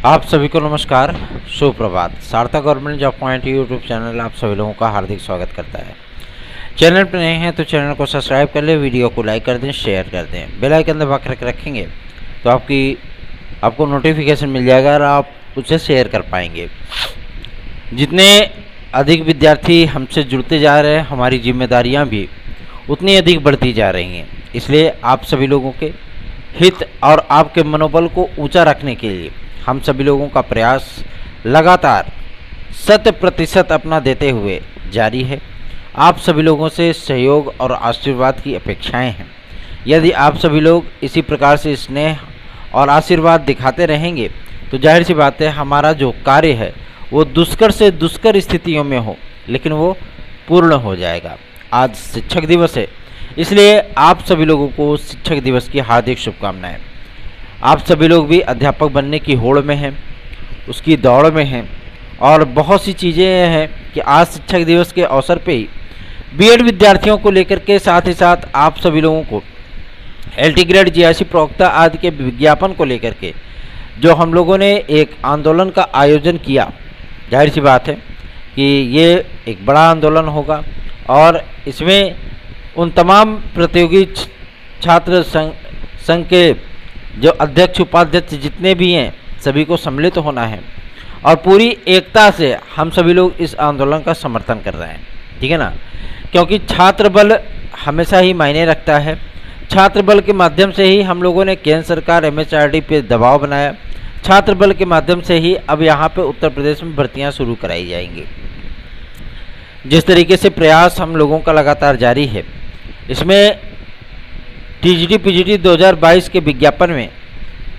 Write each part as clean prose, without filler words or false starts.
आप सभी को नमस्कार, सुप्रभात। सार्थक government job point YouTube channel आप सभी लोगों का हार्दिक स्वागत करता है। चैनल पर नए हैं तो चैनल को सब्सक्राइब कर लें, वीडियो को लाइक कर दें, शेयर कर दें, बेल आइकन दबा कर रखेंगे तो आपको नोटिफिकेशन मिल जाएगा और आप उसे शेयर कर पाएंगे। जितने अधिक विद्यार्थी हमसे जुड़ते जा रहे हैं, हमारी जिम्मेदारियाँ भी उतनी अधिक बढ़ती जा रही हैं। इसलिए आप सभी लोगों के हित और आपके मनोबल को ऊँचा रखने के लिए हम सभी लोगों का प्रयास लगातार 100% अपना देते हुए जारी है। आप सभी लोगों से सहयोग और आशीर्वाद की अपेक्षाएं हैं। यदि आप सभी लोग इसी प्रकार से स्नेह और आशीर्वाद दिखाते रहेंगे तो जाहिर सी बात है हमारा जो कार्य है वो दुष्कर से दुष्कर स्थितियों में हो लेकिन वो पूर्ण हो जाएगा। आज शिक्षक दिवस है, इसलिए आप सभी लोगों को शिक्षक दिवस की हार्दिक शुभकामनाएं। आप सभी लोग भी अध्यापक बनने की होड़ में हैं, उसकी दौड़ में हैं और बहुत सी चीज़ें हैं कि आज शिक्षक दिवस के अवसर पे ही बीएड विद्यार्थियों को लेकर के साथ ही साथ आप सभी लोगों को एलटी ग्रेड जीआईसी प्रवक्ता आदि के विज्ञापन को लेकर के जो हम लोगों ने एक आंदोलन का आयोजन किया, जाहिर सी बात है कि ये एक बड़ा आंदोलन होगा और इसमें उन तमाम प्रतियोगी छात्र संघ के जो अध्यक्ष उपाध्यक्ष जितने भी हैं सभी को सम्मिलित होना है और पूरी एकता से हम सभी लोग इस आंदोलन का समर्थन कर रहे हैं, ठीक है ना। क्योंकि छात्र बल हमेशा ही मायने रखता है। छात्र बल के माध्यम से ही हम लोगों ने केंद्र सरकार एमएचआरडी पे दबाव बनाया। छात्र बल के माध्यम से ही अब यहाँ पे उत्तर प्रदेश में भर्तियाँ शुरू कराई जाएंगी। जिस तरीके से प्रयास हम लोगों का लगातार जारी है, इसमें टीजीटी पीजीटी 2022 के विज्ञापन में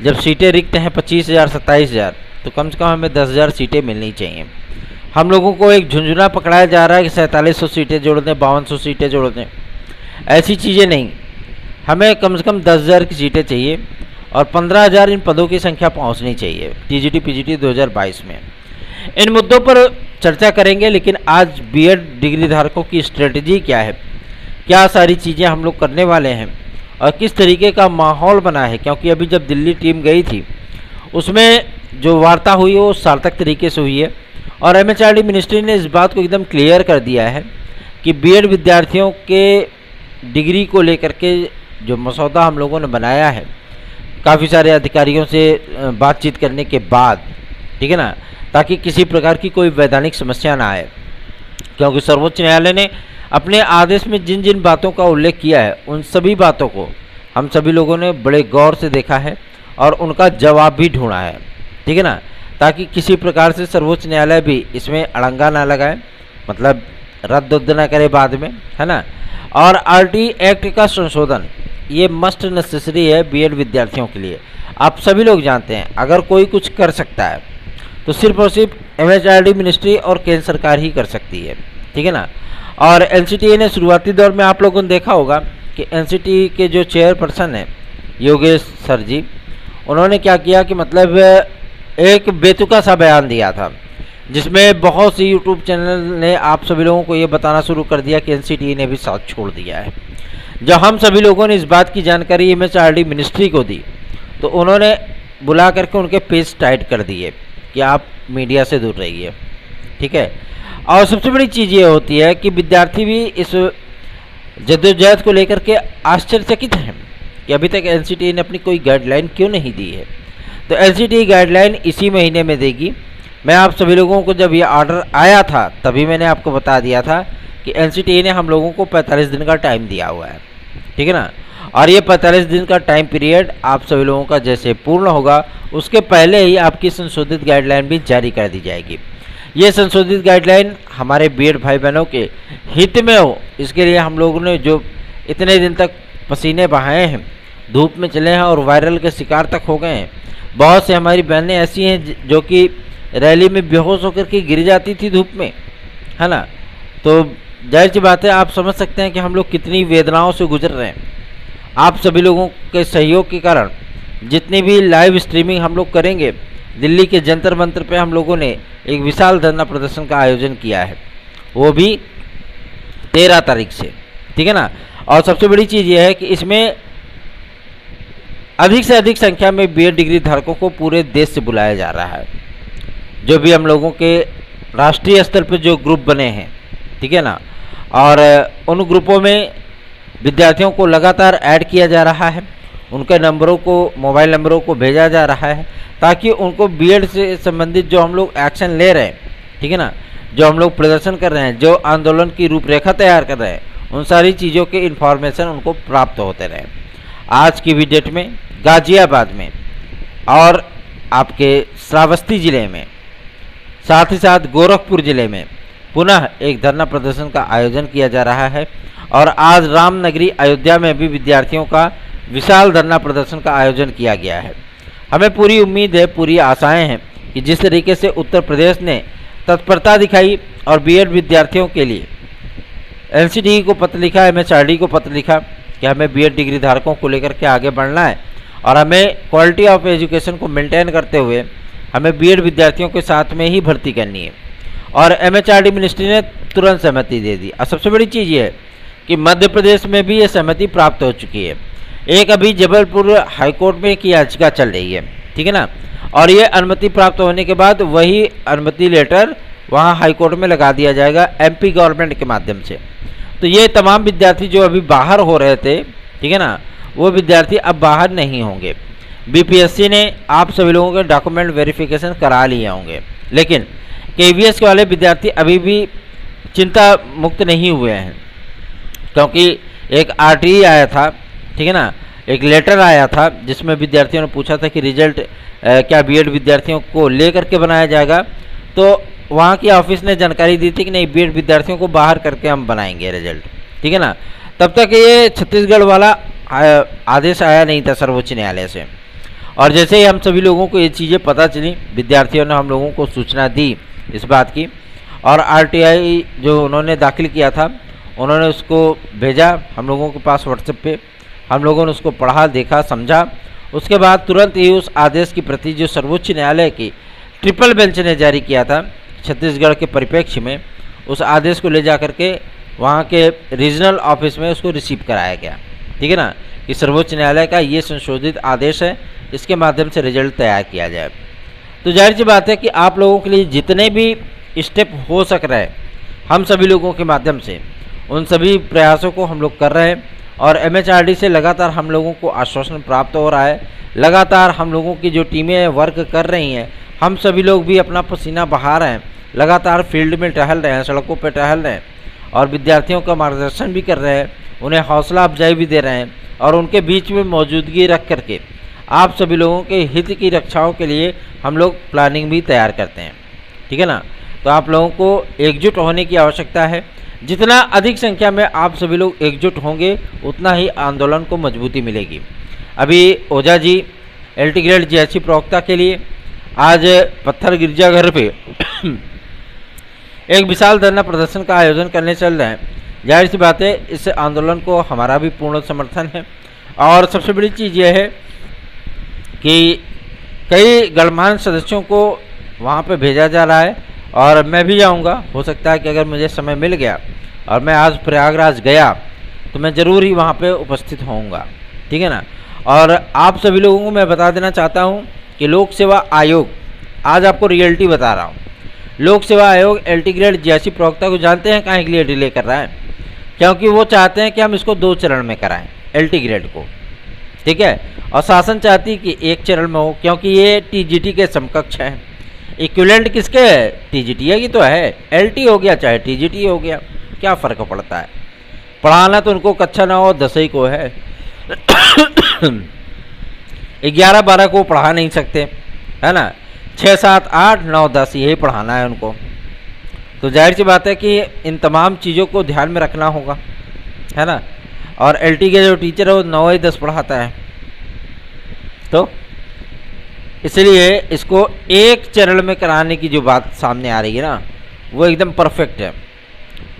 जब सीटें रिक्त हैं 25,000 27,000 तो कम से कम हमें 10,000 सीटें मिलनी चाहिए। हम लोगों को एक झुंझुना पकड़ाया जा रहा है कि 4700 सीटें जोड़ दें, 5200 सीटें जोड़ दें। ऐसी चीज़ें नहीं, हमें कम से कम 10,000 की सीटें चाहिए और 15,000 इन पदों की संख्या पहुंचनी चाहिए टीजीटी पीजीटी 2022 में। इन मुद्दों पर चर्चा करेंगे, लेकिन आज बीएड डिग्री धारकों की स्ट्रेटजी क्या है, क्या सारी चीज़ें हम लोग करने वाले हैं और किस तरीके का माहौल बना है। क्योंकि अभी जब दिल्ली टीम गई थी उसमें जो वार्ता हुई वो सार्थक तरीके से हुई है और एमएचआरडी मिनिस्ट्री ने इस बात को एकदम क्लियर कर दिया है कि बीएड विद्यार्थियों के डिग्री को लेकर के जो मसौदा हम लोगों ने बनाया है काफ़ी सारे अधिकारियों से बातचीत करने के बाद, ठीक है ना, ताकि किसी प्रकार की कोई वैधानिक समस्या ना आए। क्योंकि सर्वोच्च न्यायालय ने अपने आदेश में जिन जिन बातों का उल्लेख किया है उन सभी बातों को हम सभी लोगों ने बड़े गौर से देखा है और उनका जवाब भी ढूंढा है, ठीक है ना, ताकि किसी प्रकार से सर्वोच्च न्यायालय भी इसमें अड़ंगा ना लगाए, मतलब रद्द ना करे बाद में, है ना। और आरटी एक्ट का संशोधन ये मस्ट नेसेसरी है बीएड विद्यार्थियों के लिए। आप सभी लोग जानते हैं अगर कोई कुछ कर सकता है तो सिर्फ और सिर्फ एमएचआरडी मिनिस्ट्री और केंद्र सरकार ही कर सकती है, ठीक है ना। और एनसीटीई ने शुरुआती दौर में आप लोगों ने देखा होगा कि एनसीटीई के जो चेयरपर्सन हैं योगेश सर जी, उन्होंने क्या किया कि मतलब एक बेतुका सा बयान दिया था जिसमें बहुत सी यूट्यूब चैनल ने आप सभी लोगों को ये बताना शुरू कर दिया कि एनसीटीई ने भी साथ छोड़ दिया है। जब हम सभी लोगों ने इस बात की जानकारी एमएचआरडी मिनिस्ट्री को दी तो उन्होंने बुला करके उनके पेज टाइट कर दिए कि आप मीडिया से दूर रहिए, ठीक है। और सबसे बड़ी चीज़ ये होती है कि विद्यार्थी भी इस जद्दोजहद को लेकर के आश्चर्यचकित हैं कि अभी तक एनसीटीई ने अपनी कोई गाइडलाइन क्यों नहीं दी है। तो एनसीटीई गाइडलाइन इसी महीने में देगी। मैं आप सभी लोगों को जब ये ऑर्डर आया था तभी मैंने आपको बता दिया था कि एनसीटीई ने हम लोगों को 45 दिन का टाइम दिया हुआ है, ठीक है ना। और ये 45 दिन का टाइम पीरियड आप सभी लोगों का जैसे पूर्ण होगा उसके पहले ही आपकी संशोधित गाइडलाइन भी जारी कर दी जाएगी। ये संशोधित गाइडलाइन हमारे बीएड भाई बहनों के हित में हो, इसके लिए हम लोगों ने जो इतने दिन तक पसीने बहाए हैं, धूप में चले हैं और वायरल के शिकार तक हो गए हैं। बहुत से हमारी बहनें ऐसी हैं जो कि रैली में बेहोश होकर के गिर जाती थी धूप में, है ना। तो जाहिर सी बात है आप समझ सकते हैं कि हम लोग कितनी वेदनाओं से गुजर रहे हैं। आप सभी लोगों के सहयोग के कारण जितनी भी लाइव स्ट्रीमिंग हम लोग करेंगे, दिल्ली के जंतर मंतर पे हम लोगों ने एक विशाल धरना प्रदर्शन का आयोजन किया है, वो भी 13 तारीख से, ठीक है ना। और सबसे बड़ी चीज़ ये है कि इसमें अधिक से अधिक संख्या में बीएड डिग्री धारकों को पूरे देश से बुलाया जा रहा है। जो भी हम लोगों के राष्ट्रीय स्तर पर जो ग्रुप बने हैं, ठीक है ना, और उन ग्रुपों में विद्यार्थियों को लगातार ऐड किया जा रहा है, उनके नंबरों को, मोबाइल नंबरों को भेजा जा रहा है, ताकि उनको बीएड से संबंधित जो हम लोग एक्शन ले रहे हैं, ठीक है ना, जो हम लोग प्रदर्शन कर रहे हैं, जो आंदोलन की रूपरेखा तैयार कर रहे हैं, उन सारी चीज़ों के इन्फॉर्मेशन उनको प्राप्त होते रहे। आज की भी डेट में गाजियाबाद में और आपके श्रावस्ती ज़िले में, साथ ही साथ गोरखपुर ज़िले में पुनः एक धरना प्रदर्शन का आयोजन किया जा रहा है। और आज रामनगरी अयोध्या में भी विद्यार्थियों का विशाल धरना प्रदर्शन का आयोजन किया गया है। हमें पूरी उम्मीद है, पूरी आशाएं हैं कि जिस तरीके से उत्तर प्रदेश ने तत्परता दिखाई और बीएड विद्यार्थियों के लिए एनसीटीई को पत्र लिखा, एमएचआरडी को पत्र लिखा कि हमें बीएड डिग्री धारकों को लेकर के आगे बढ़ना है और हमें क्वालिटी ऑफ एजुकेशन को मेंटेन करते हुए हमें बीएड विद्यार्थियों के साथ में ही भर्ती करनी है। और एमएचआरडी मिनिस्ट्री ने तुरंत सहमति दे दी। और सबसे बड़ी चीज़ ये है कि मध्य प्रदेश में भी ये सहमति प्राप्त हो चुकी है। एक अभी जबलपुर हाईकोर्ट में की याचिका चल रही है, ठीक है ना, और ये अनुमति प्राप्त होने के बाद वही अनुमति लेटर वहाँ हाईकोर्ट में लगा दिया जाएगा एमपी गवर्नमेंट के माध्यम से। तो ये तमाम विद्यार्थी जो अभी बाहर हो रहे थे, ठीक है ना, वो विद्यार्थी अब बाहर नहीं होंगे। बीपीएससी ने आप सभी लोगों के डॉक्यूमेंट वेरिफिकेशन करा लिए होंगे, लेकिन केवीएस वाले विद्यार्थी अभी भी चिंता मुक्त नहीं हुए हैं, क्योंकि एक आरटीई आया था, ठीक है ना, एक लेटर आया था जिसमें विद्यार्थियों ने पूछा था कि रिजल्ट क्या बीएड विद्यार्थियों को लेकर के बनाया जाएगा। तो वहाँ की ऑफिस ने जानकारी दी थी कि नहीं, बीएड विद्यार्थियों को बाहर करके हम बनाएंगे रिजल्ट, ठीक है ना। तब तक ये छत्तीसगढ़ वाला आदेश आया नहीं था सर्वोच्च न्यायालय से। और जैसे ही हम सभी लोगों को ये चीज़ें पता चली, विद्यार्थियों ने हम लोगों को सूचना दी इस बात की, और आरटीआई जो उन्होंने दाखिल किया था उन्होंने उसको भेजा हम लोगों के पास व्हाट्सएप पे। हम लोगों ने उसको पढ़ा, देखा, समझा। उसके बाद तुरंत ही उस आदेश की प्रति जो सर्वोच्च न्यायालय की ट्रिपल बेंच ने जारी किया था छत्तीसगढ़ के परिप्रेक्ष्य में, उस आदेश को ले जा करके वहाँ के रीजनल ऑफिस में उसको रिसीव कराया गया, ठीक है ना, कि सर्वोच्च न्यायालय का ये संशोधित आदेश है, इसके माध्यम से रिजल्ट तैयार किया जाए। तो जाहिर सी बात है कि आप लोगों के लिए जितने भी स्टेप हो सक रहे हैं हम सभी लोगों के माध्यम से, उन सभी प्रयासों को हम लोग कर रहे हैं। और एमएचआरडी से लगातार हम लोगों को आश्वासन प्राप्त हो रहा है। लगातार हम लोगों की जो टीमें वर्क कर रही हैं, हम सभी लोग भी अपना पसीना बहा रहे हैं, लगातार फील्ड में टहल रहे हैं, सड़कों पर टहल रहे हैं और विद्यार्थियों का मार्गदर्शन भी कर रहे हैं, उन्हें हौसला अफजाई भी दे रहे हैं और उनके बीच में मौजूदगी रख करके आप सभी लोगों के हित की रक्षाओं के लिए हम लोग प्लानिंग भी तैयार करते हैं, ठीक है ना। तो आप लोगों को एकजुट होने की आवश्यकता है। जितना अधिक संख्या में आप सभी लोग एकजुट होंगे उतना ही आंदोलन को मजबूती मिलेगी। अभी Ojha ji LT grade GSC प्रवक्ता के लिए आज पत्थर गिरजाघर पे एक विशाल धरना प्रदर्शन का आयोजन करने चल रहे हैं। जाहिर सी बात है इस आंदोलन को हमारा भी पूर्ण समर्थन है। और सबसे बड़ी चीज़ यह है कि कई गणमान्य सदस्यों को वहाँ पे भेजा जा रहा है और मैं भी जाऊँगा। हो सकता है कि अगर मुझे समय मिल गया और मैं आज प्रयागराज गया तो मैं ज़रूर ही वहाँ पे उपस्थित होऊंगा, ठीक है ना। और आप सभी लोगों को मैं बता देना चाहता हूँ कि लोक सेवा आयोग, आज आपको रियलिटी बता रहा हूँ, लोक सेवा आयोग एलटी ग्रेड जीएससी प्रवक्ता को जानते हैं काहे के लिए डिले कर रहा है? क्योंकि वो चाहते हैं कि हम इसको 2 चरण में कराएं एलटी ग्रेड को, ठीक है। और शासन चाहती है कि 1 चरण में हो, क्योंकि ये टीजीटी के समकक्ष है। इक्विवेलेंट किसके है? टीजीटी है, कि तो है, एलटी हो गया चाहे टीजीटी हो गया, क्या फ़र्क पड़ता है? पढ़ाना तो उनको कक्षा 9 और 10 को है 11-12 को पढ़ा नहीं सकते, है ना। 6, 7, 8, 9, 10 यही पढ़ाना है उनको। तो जाहिर सी बात है कि इन तमाम चीज़ों को ध्यान में रखना होगा, है ना। और एलटी के जो टीचर है वो 9 या 10 पढ़ाता है, तो इसलिए इसको 1 चरण में कराने की जो बात सामने आ रही है ना, वो एकदम परफेक्ट है।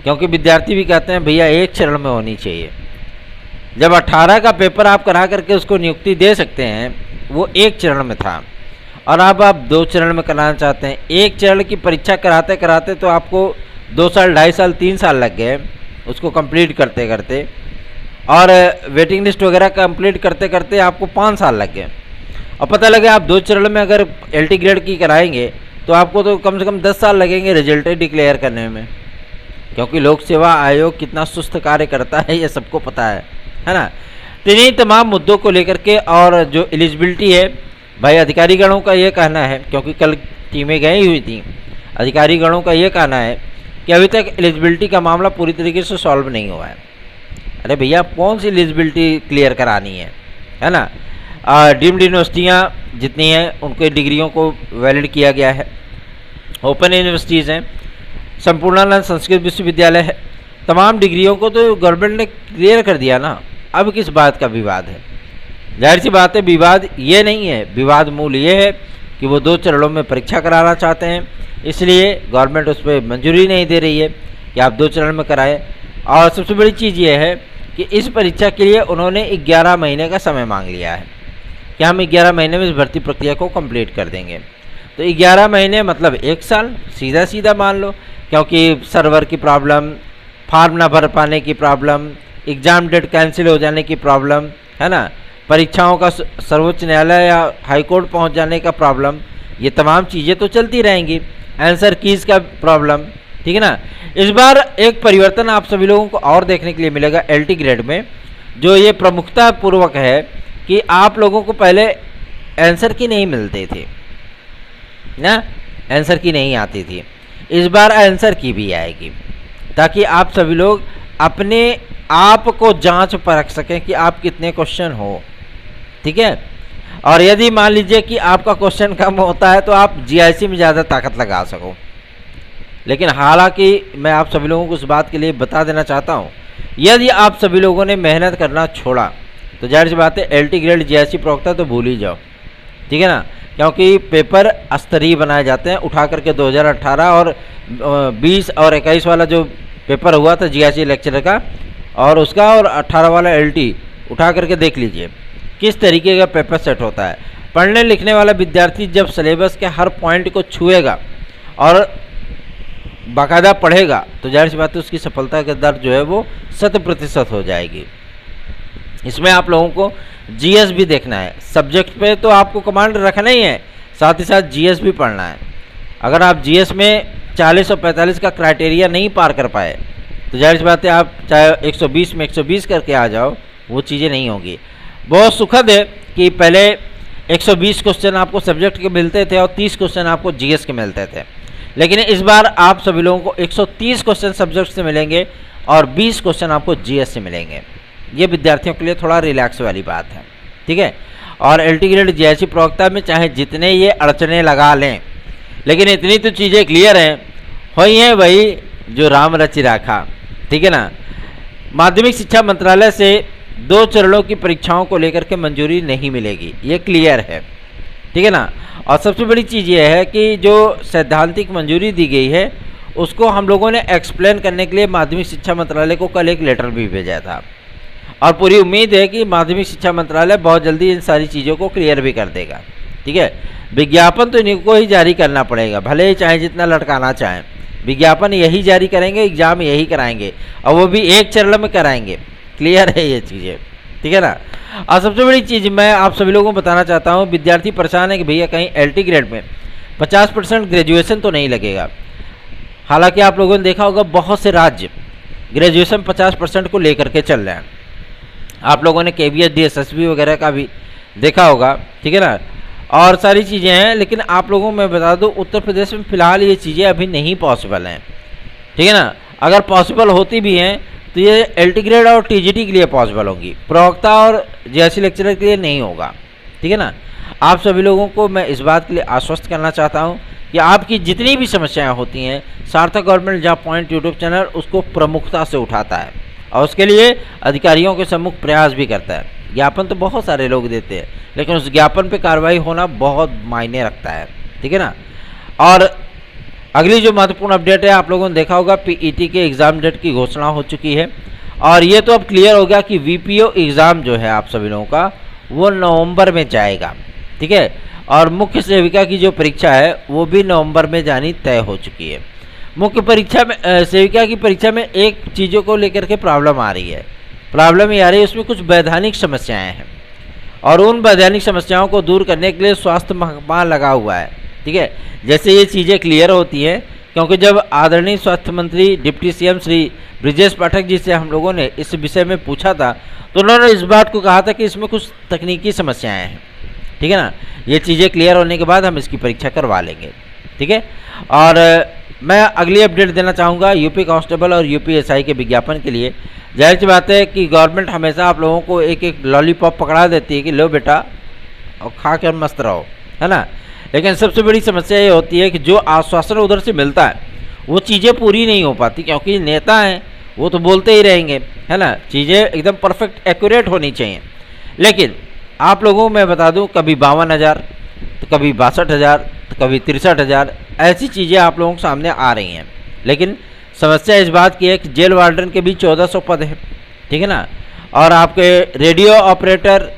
क्योंकि विद्यार्थी भी कहते हैं भैया 1 चरण में होनी चाहिए। जब 18 का पेपर आप करा करके उसको नियुक्ति दे सकते हैं, वो 1 चरण में था, और अब आप 2 चरण में कराना चाहते हैं। 1 चरण की परीक्षा कराते कराते तो आपको 2 साल, 2.5 साल, 3 साल लग गए उसको कंप्लीट करते करते। और वेटिंग लिस्ट वगैरह कंप्लीट करते करते आपको 5 साल लग गए, और पता लगे आप 2 चरण में अगर LT ग्रेड की कराएंगे तो आपको तो कम से कम 10 साल लगेंगे रिजल्ट डिक्लेयर करने में, क्योंकि लोक सेवा आयोग कितना सुस्त कार्य करता है ये सबको पता है ना। तो इन्हीं तमाम मुद्दों को लेकर के और जो एलिजिबिलिटी है, भाई अधिकारीगणों का ये कहना है, क्योंकि कल टीमें गई हुई थी, अधिकारीगणों का ये कहना है कि अभी तक एलिजिबिलिटी का मामला पूरी तरीके से सॉल्व नहीं हुआ है। अरे भैया कौन सी एलिजिबिलिटी क्लियर करानी है ना। डीम्ड यूनिवर्सिटियाँ जितनी हैं उनके डिग्रियों को वैलिड किया गया है, ओपन यूनिवर्सिटीज़ हैं, संपूर्णानंद संस्कृत विश्वविद्यालय है, तमाम डिग्रियों को तो गवर्नमेंट ने क्लियर कर दिया ना। अब किस बात का विवाद है? जाहिर सी बात है विवाद ये नहीं है, विवाद मूल ये है कि वो 2 चरणों में परीक्षा कराना चाहते हैं, इसलिए गवर्नमेंट उस पर मंजूरी नहीं दे रही है कि आप 2 चरण में कराएं। और सबसे बड़ी चीज़ ये है कि इस परीक्षा के लिए उन्होंने 11 महीने का समय मांग लिया है कि हम 11 महीने में इस भर्ती प्रक्रिया को कंप्लीट कर देंगे। तो 11 महीने मतलब 1 साल सीधा सीधा मान लो, क्योंकि सर्वर की प्रॉब्लम, फॉर्म ना भर पाने की प्रॉब्लम, एग्ज़ाम डेट कैंसिल हो जाने की प्रॉब्लम है ना, परीक्षाओं का सर्वोच्च न्यायालय या हाईकोर्ट पहुंच जाने का प्रॉब्लम, ये तमाम चीज़ें तो चलती रहेंगी, आंसर कीज़ का प्रॉब्लम, ठीक है ना। इस बार एक परिवर्तन आप सभी लोगों को और देखने के लिए मिलेगा LT ग्रेड में, जो ये प्रमुखता पूर्वक है कि आप लोगों को पहले आंसर की नहीं मिलते थे ना, आंसर की नहीं आती थी, इस बार आंसर की भी आएगी, ताकि आप सभी लोग अपने आप को जांच परख सकें कि आप कितने क्वेश्चन हो, ठीक है। और यदि मान लीजिए कि आपका क्वेश्चन कम होता है तो आप GIC में ज़्यादा ताकत लगा सको। लेकिन हालांकि मैं आप सभी लोगों को इस बात के लिए बता देना चाहता हूँ, यदि आप सभी लोगों ने मेहनत करना छोड़ा तो जाहिर सी बात है LT ग्रेड GIC प्रवक्ता तो भूल ही जाओ, ठीक है ना, क्योंकि पेपर अस्तरीय बनाए जाते हैं। उठा करके 2018 और 20 और 21 वाला जो पेपर हुआ था GIC लेक्चरर का और उसका, और 18 वाला LT उठा करके देख लीजिए किस तरीके का पेपर सेट होता है। पढ़ने लिखने वाला विद्यार्थी जब सिलेबस के हर पॉइंट को छुएगा और बाकायदा पढ़ेगा तो जाहिर सी बात है उसकी सफलता का दर जो है वो 100% हो जाएगी। इसमें आप लोगों को GS भी देखना है, सब्जेक्ट पे तो आपको कमांड रखना ही है, साथ ही साथ GS भी पढ़ना है। अगर आप GS में 40 और 45 का क्राइटेरिया नहीं पार कर पाए तो जाहिर सी बात है आप चाहे 120 में 120 करके आ जाओ, वो चीज़ें नहीं होगी। बहुत सुखद है कि पहले 120 क्वेश्चन आपको सब्जेक्ट के मिलते थे और 30 क्वेश्चन आपको GS के मिलते थे, लेकिन इस बार आप सभी लोगों को 130 क्वेश्चन सब्जेक्ट से मिलेंगे और 20 क्वेश्चन आपको GS से मिलेंगे। ये विद्यार्थियों के लिए थोड़ा रिलैक्स वाली बात है, ठीक है। और LT ग्रेड GIC प्रवक्ता में चाहे जितने ये अड़चने लगा लें, लेकिन इतनी तो चीज़ें क्लियर हैं, वही हैं वही जो राम रचि राखा, ठीक है ना। माध्यमिक शिक्षा मंत्रालय से 2 चरणों की परीक्षाओं को लेकर के मंजूरी नहीं मिलेगी, ये क्लियर है, ठीक है ना। और सबसे बड़ी चीज़ ये है कि जो सैद्धांतिक मंजूरी दी गई है उसको हम लोगों ने एक्सप्लेन करने के लिए माध्यमिक शिक्षा मंत्रालय को कल एक लेटर भी भेजा था, और पूरी उम्मीद है कि माध्यमिक शिक्षा मंत्रालय बहुत जल्दी इन सारी चीज़ों को क्लियर भी कर देगा, ठीक है। विज्ञापन तो इनको ही जारी करना पड़ेगा, भले ही चाहे जितना लटकाना चाहें, विज्ञापन यही जारी करेंगे, एग्ज़ाम यही कराएंगे, और वो भी 1 चरण में कराएंगे, क्लियर है ये चीज़ें, ठीक है ना। और सबसे बड़ी चीज़ मैं आप सभी लोगों को बताना चाहता हूँ, विद्यार्थी परेशान है कि भैया कहीं LT ग्रेड में 50% ग्रेजुएशन तो नहीं लगेगा। हालांकि आप लोगों ने देखा होगा बहुत से राज्य ग्रेजुएशन 50% को लेकर के चल रहे हैं। आप लोगों ने KVS DSSB वगैरह का भी देखा होगा, ठीक है ना, और सारी चीज़ें हैं। लेकिन आप लोगों को मैं बता दूं उत्तर प्रदेश में फ़िलहाल ये चीज़ें अभी नहीं पॉसिबल हैं, ठीक है ना। अगर पॉसिबल होती भी हैं तो ये LT ग्रेड और TGT के लिए पॉसिबल होगी, प्रवक्ता और GIC लेक्चरर के लिए नहीं होगा, ठीक है ना। आप सभी लोगों को मैं इस बात के लिए आश्वस्त करना चाहता हूँ कि आपकी जितनी भी समस्याएं होती हैं सार्थक government job point YouTube channel उसको प्रमुखता से उठाता है और उसके लिए अधिकारियों के सम्मुख प्रयास भी करता है। ज्ञापन तो बहुत सारे लोग देते हैं, लेकिन उस ज्ञापन पे कार्रवाई होना बहुत मायने रखता है, ठीक है ना। और अगली जो महत्वपूर्ण अपडेट है, आप लोगों ने देखा होगा PET के एग्ज़ाम डेट की घोषणा हो चुकी है और ये तो अब क्लियर हो गया कि VPO एग्ज़ाम जो है आप सभी लोगों का वो नवंबर में जाएगा, ठीक है। और मुख्य सेविका की जो परीक्षा है वो भी नवंबर में जानी तय हो चुकी है। मुख्य परीक्षा में सेविका की परीक्षा में एक चीज़ों को लेकर के प्रॉब्लम आ रही है प्रॉब्लम ये आ रही है उसमें कुछ वैधानिक समस्याएं हैं और उन वैधानिक समस्याओं को दूर करने के लिए स्वास्थ्य महकमा लगा हुआ है। ठीक है, जैसे ये चीज़ें क्लियर होती हैं, क्योंकि जब आदरणीय स्वास्थ्य मंत्री डिप्टी सीएम श्री ब्रिजेश पाठक जी से हम लोगों ने इस विषय में पूछा था तो उन्होंने इस बात को कहा था कि इसमें कुछ तकनीकी समस्याएं हैं। ठीक है ना, ये चीज़ें क्लियर होने के बाद हम इसकी परीक्षा करवा लेंगे। ठीक है, और मैं अगली अपडेट देना चाहूँगा यूपी कांस्टेबल और यूपी एसआई के विज्ञापन के लिए। जाहिर सी बात है कि गवर्नमेंट हमेशा आप लोगों को एक एक लॉलीपॉप पकड़ा देती है कि लो बेटा और खा कर मस्त रहो, है ना। लेकिन सबसे बड़ी समस्या ये होती है कि जो आश्वासन उधर से मिलता है वो चीज़ें पूरी नहीं हो पाती, क्योंकि नेता हैं वो तो बोलते ही रहेंगे, है ना। चीज़ें एकदम परफेक्ट एक्यूरेट होनी चाहिए। लेकिन आप लोगों को मैं बता दूं, कभी 52,000 तो कभी 62,000 तो कभी 63,000 ऐसी चीज़ें आप लोगों के सामने आ रही हैं। लेकिन समस्या इस बात की है कि जेल वार्डन के भी 1400 पद हैं। ठीक है ना, और आपके रेडियो ऑपरेटर,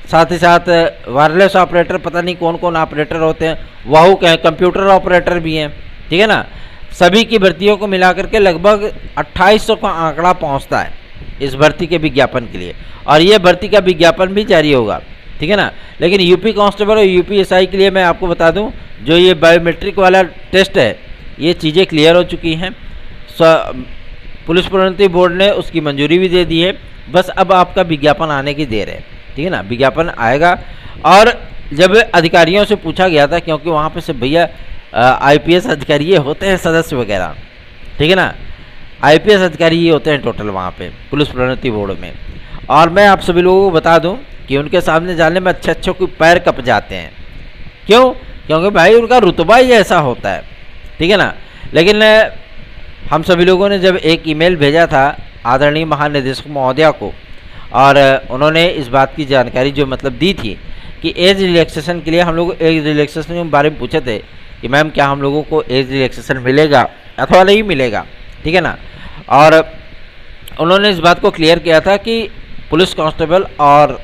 साथ ही साथ वायरलेस ऑपरेटर, पता नहीं कौन कौन ऑपरेटर होते हैं, वह कंप्यूटर ऑपरेटर भी हैं। ठीक है ना, सभी की भर्तियों को मिलाकर के लगभग 2800 का आंकड़ा पहुंचता है इस भर्ती के विज्ञापन के लिए, और ये भर्ती का विज्ञापन भी जारी होगा। ठीक है ना, लेकिन यूपी कांस्टेबल और यूपी एसआई के लिए मैं आपको बता दूं, जो ये बायोमेट्रिक वाला टेस्ट है ये चीज़ें क्लियर हो चुकी हैं। पुलिस प्रोन्नति बोर्ड ने उसकी मंजूरी भी दे दी है, बस अब आपका विज्ञापन आने की देर है। ठीक है ना, विज्ञापन आएगा। और जब अधिकारियों से पूछा गया था, क्योंकि वहाँ पे से भैया आईपीएस अधिकारी ये होते हैं सदस्य वगैरह, ठीक है ना, आईपीएस अधिकारी ये होते हैं टोटल वहाँ पे पुलिस प्रोन्नति बोर्ड में। और मैं आप सभी लोगों को बता दूं कि उनके सामने जाने में अच्छे अच्छे कोई पैर कप जाते हैं। क्यों? क्योंकि भाई उनका रुतबा ही ऐसा होता है। ठीक है ना, लेकिन हम सभी लोगों ने जब एक ईमेल भेजा था आदरणीय महानिदेशक महोदया को, और उन्होंने इस बात की जानकारी जो मतलब दी थी कि एज रिलैक्सेशन के लिए हम लोग एज रिलैक्सेशन के बारे में पूछे थे कि मैम क्या हम लोगों को एज रिलैक्सेशन मिलेगा अथवा नहीं मिलेगा। ठीक है ना, और उन्होंने इस बात को क्लियर किया था कि पुलिस कांस्टेबल और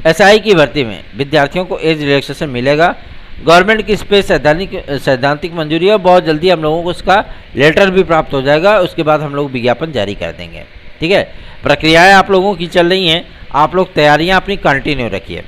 एसआई की भर्ती में विद्यार्थियों को एज रिलैक्सेशन मिलेगा। गवर्नमेंट की इस पर सैद्धांतिक मंजूरी है, बहुत जल्दी हम लोगों को इसका लेटर भी प्राप्त हो जाएगा। उसके बाद हम लोग विज्ञापन जारी कर देंगे। ठीक है, प्रक्रियाएं आप लोगों की चल रही हैं, आप लोग तैयारियां अपनी कंटिन्यू रखिए।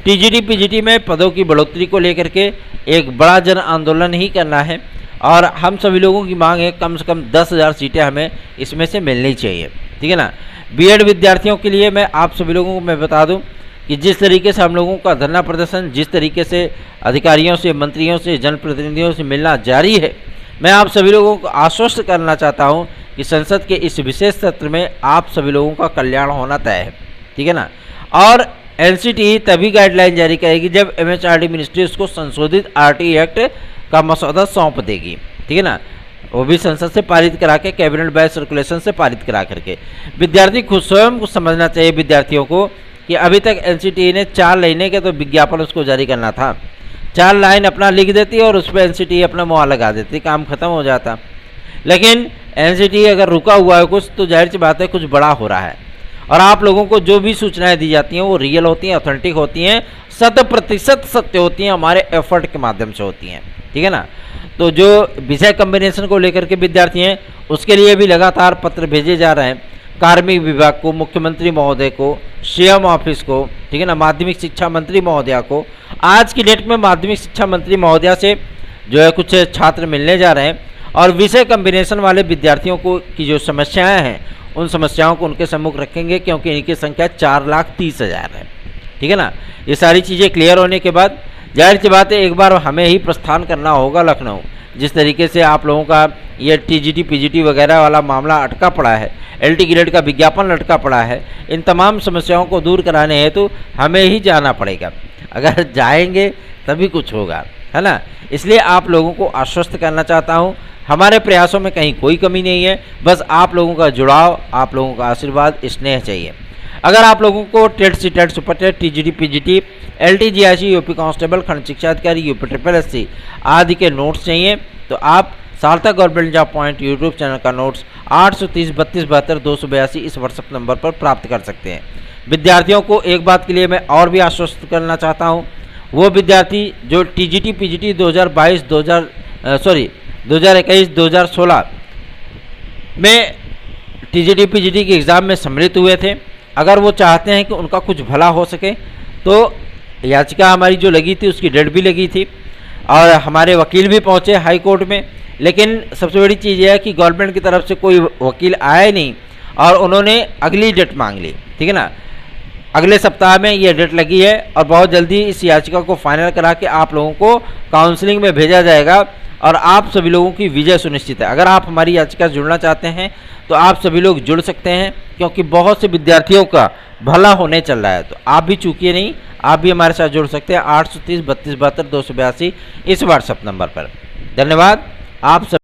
टीजीटी पीजीटी में पदों की बढ़ोतरी को लेकर के एक बड़ा जन आंदोलन ही करना है, और हम सभी लोगों की मांग है कम से कम 10,000 सीटें हमें इसमें से मिलनी चाहिए। ठीक है ना, बीएड विद्यार्थियों के लिए मैं आप सभी लोगों को मैं बता दूं कि जिस तरीके से हम लोगों का धरना प्रदर्शन, जिस तरीके से अधिकारियों से, मंत्रियों से, जनप्रतिनिधियों से मिलना जारी है, मैं आप सभी लोगों को आश्वस्त करना चाहता हूं कि संसद के इस विशेष सत्र में आप सभी लोगों का कल्याण होना तय है। ठीक है ना, और एनसीटी तभी गाइडलाइन जारी करेगी जब एमएचआरडी मिनिस्ट्री उसको संशोधित आरटी एक्ट का मसौदा सौंप देगी। ठीक है ना, वो भी संसद से पारित करा के, कैबिनेट बाय सर्कुलेशन से पारित करा करके। विद्यार्थी खुद स्वयं को समझना चाहिए विद्यार्थियों को कि अभी तक एनसीटी ने 4 लाइनें के तो विज्ञापन उसको जारी करना था, 4 लाइन अपना लिख देती और उस पर एनसीटी अपना मुहर लगा देती, काम खत्म हो जाता। लेकिन एनसीटी अगर रुका हुआ है कुछ, तो जाहिर सी बात है कुछ बड़ा हो रहा है। और आप लोगों को जो भी सूचनाएं दी जाती हैं वो रियल होती हैं, ऑथेंटिक होती हैं, 100% सत्य होती हैं, हमारे एफर्ट के माध्यम से होती हैं। ठीक है ना, तो जो विषय कम्बिनेशन को लेकर के विद्यार्थी हैं उसके लिए भी लगातार पत्र भेजे जा रहे हैं कार्मिक विभाग को, मुख्यमंत्री महोदय को, सीएम ऑफिस को। ठीक है ना, माध्यमिक शिक्षा मंत्री महोदया को। आज की डेट में माध्यमिक शिक्षा मंत्री महोदया से जो है कुछ छात्र मिलने जा रहे हैं, और विषय कम्बिनेशन वाले विद्यार्थियों को की जो समस्याएं हैं उन समस्याओं को उनके सम्मुख रखेंगे, क्योंकि इनकी संख्या 4,30,000 है। ठीक है ना, ये सारी चीज़ें क्लियर होने के बाद जाहिर सी बात है एक बार हमें ही प्रस्थान करना होगा लखनऊ। जिस तरीके से आप लोगों का ये टीजीटी पीजीटी वगैरह वाला मामला अटका पड़ा है, एलटी ग्रेड का विज्ञापन लटका पड़ा है, इन तमाम समस्याओं को दूर कराने हेतु तो हमें ही जाना पड़ेगा। अगर जाएंगे तभी कुछ होगा, है ना। इसलिए आप लोगों को आश्वस्त करना चाहता हूँ, हमारे प्रयासों में कहीं कोई कमी नहीं है, बस आप लोगों का जुड़ाव, आप लोगों का आशीर्वाद, स्नेह चाहिए। अगर आप लोगों को TET C TET super TET, TGT PGT, LT GIC, UP constable, खंड शिक्षा अधिकारी, यूपी SSSC आदि के नोट्स चाहिए तो आप सार्थक government job point YouTube channel का नोट्स 830 32 72 282 इस व्हाट्सएप नंबर पर प्राप्त कर सकते हैं। विद्यार्थियों को एक बात के लिए मैं और भी आश्वस्त करना चाहता हूँ, वो विद्यार्थी जो टीजीटी पीजीटी 2021-2016 में टीजीटी पीजीटी के एग्ज़ाम में सम्मिलित हुए थे, अगर वो चाहते हैं कि उनका कुछ भला हो सके तो याचिका हमारी जो लगी थी उसकी डेट भी लगी थी और हमारे वकील भी पहुंचे हाई कोर्ट में, लेकिन सबसे बड़ी चीज़ यह है कि गवर्नमेंट की तरफ से कोई वकील आया ही नहीं और उन्होंने अगली डेट मांग ली। ठीक है ना, अगले सप्ताह में ये डेट लगी है और बहुत जल्दी इस याचिका को फाइनल करा के आप लोगों को काउंसलिंग में भेजा जाएगा और आप सभी लोगों की विजय सुनिश्चित है। अगर आप हमारी याचिका से जुड़ना चाहते हैं तो आप सभी लोग जुड़ सकते हैं, क्योंकि बहुत से विद्यार्थियों का भला होने चल रहा है। तो आप भी चूकिए नहीं, आप भी हमारे साथ जुड़ सकते हैं 830 32 72 282 इस व्हाट्सएप नंबर पर। धन्यवाद आप सब।